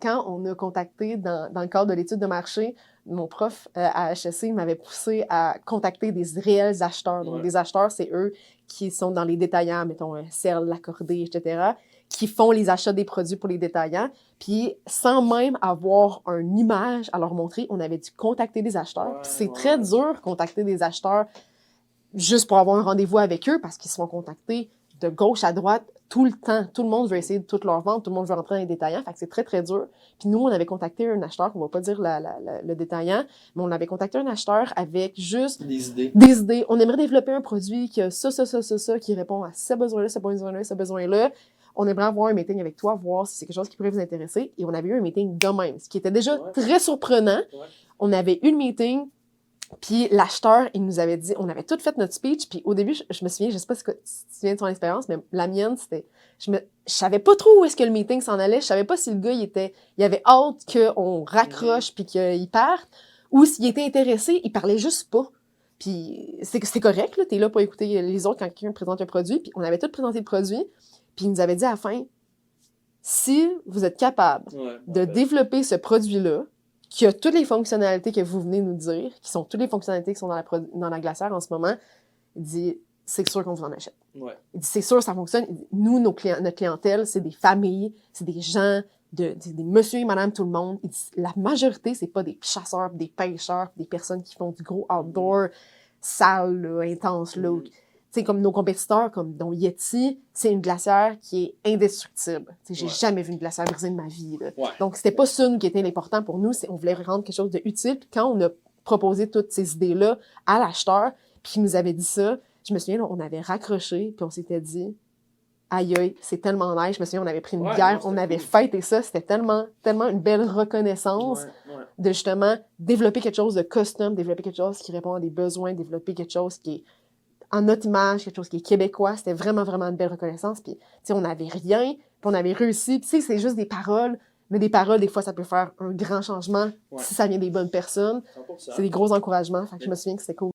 Quand on a contacté dans le cadre de l'étude de marché, mon prof à HEC m'avait poussé à contacter des réels acheteurs. Donc, des acheteurs, c'est eux qui sont dans les détaillants, mettons, Serre, Laccordé, etc., qui font les achats des produits pour les détaillants. Puis, sans même avoir une image à leur montrer, on avait dû contacter des acheteurs. Puis c'est très dur contacter des acheteurs juste pour avoir un rendez-vous avec eux parce qu'ils se font contacter de gauche à droite tout le temps. Tout le monde veut essayer de toutes leurs ventes, tout le monde veut rentrer dans les détaillants, fait que c'est très, très dur. Puis nous, on avait contacté un acheteur, on va pas dire le détaillant, mais on avait contacté un acheteur avec juste des idées. On aimerait développer un produit qui a ça, qui répond à ce besoin-là, ce besoin-là, ce besoin-là. On aimerait avoir un meeting avec toi, voir si c'est quelque chose qui pourrait vous intéresser. Et on avait eu un meeting de même, ce qui était déjà très surprenant. On avait eu le meeting, puis l'acheteur, il nous avait dit, on avait tout fait notre speech, puis au début, je me souviens, je sais pas si tu te souviens de ton expérience, mais la mienne, c'était, je savais pas trop où est-ce que le meeting s'en allait, je savais pas si le gars, il avait hâte qu'on raccroche puis qu'il parte, ou s'il était intéressé, il parlait juste pas. Puis c'est correct, là, t'es là pour écouter les autres quand quelqu'un présente un produit, puis on avait tout présenté le produit, puis il nous avait dit à la fin, si vous êtes capable de développer ce produit-là, qui a toutes les fonctionnalités que vous venez nous dire, qui sont toutes les fonctionnalités qui sont dans la glacière en ce moment, il dit, c'est sûr qu'on vous en achète. Il dit, c'est sûr, ça fonctionne. Il dit, nous, notre clientèle, c'est des familles, c'est des gens, des monsieur et madame tout le monde. Il dit, la majorité, c'est pas des chasseurs, des pêcheurs, des personnes qui font du gros outdoor, sale, là, intense, là. Tu sais, comme nos compétiteurs, comme dont Yeti, c'est une glacière qui est indestructible. Tu sais, j'ai jamais vu une glacière brisée de ma vie, là. Donc, c'était pas ça, nous, qui était l'important pour nous. On voulait rendre quelque chose de utile. Puis quand on a proposé toutes ces idées-là à l'acheteur, puis il nous avait dit ça, je me souviens, là, on avait raccroché, puis on s'était dit, aïe, aïe, c'est tellement nice. Je me souviens, on avait pris une bière, on avait fêté ça. C'était tellement une belle reconnaissance de, justement, développer quelque chose de custom, développer quelque chose qui répond à des besoins, développer quelque chose qui est en notre image, quelque chose qui est québécois. C'était vraiment, vraiment une belle reconnaissance. Puis, tu sais, on n'avait rien, puis on avait réussi. Puis, tu sais, c'est juste des paroles, mais des paroles, des fois, ça peut faire un grand changement si ça vient des bonnes personnes. 100%. C'est des gros encouragements. Fait que je me souviens que c'était cool.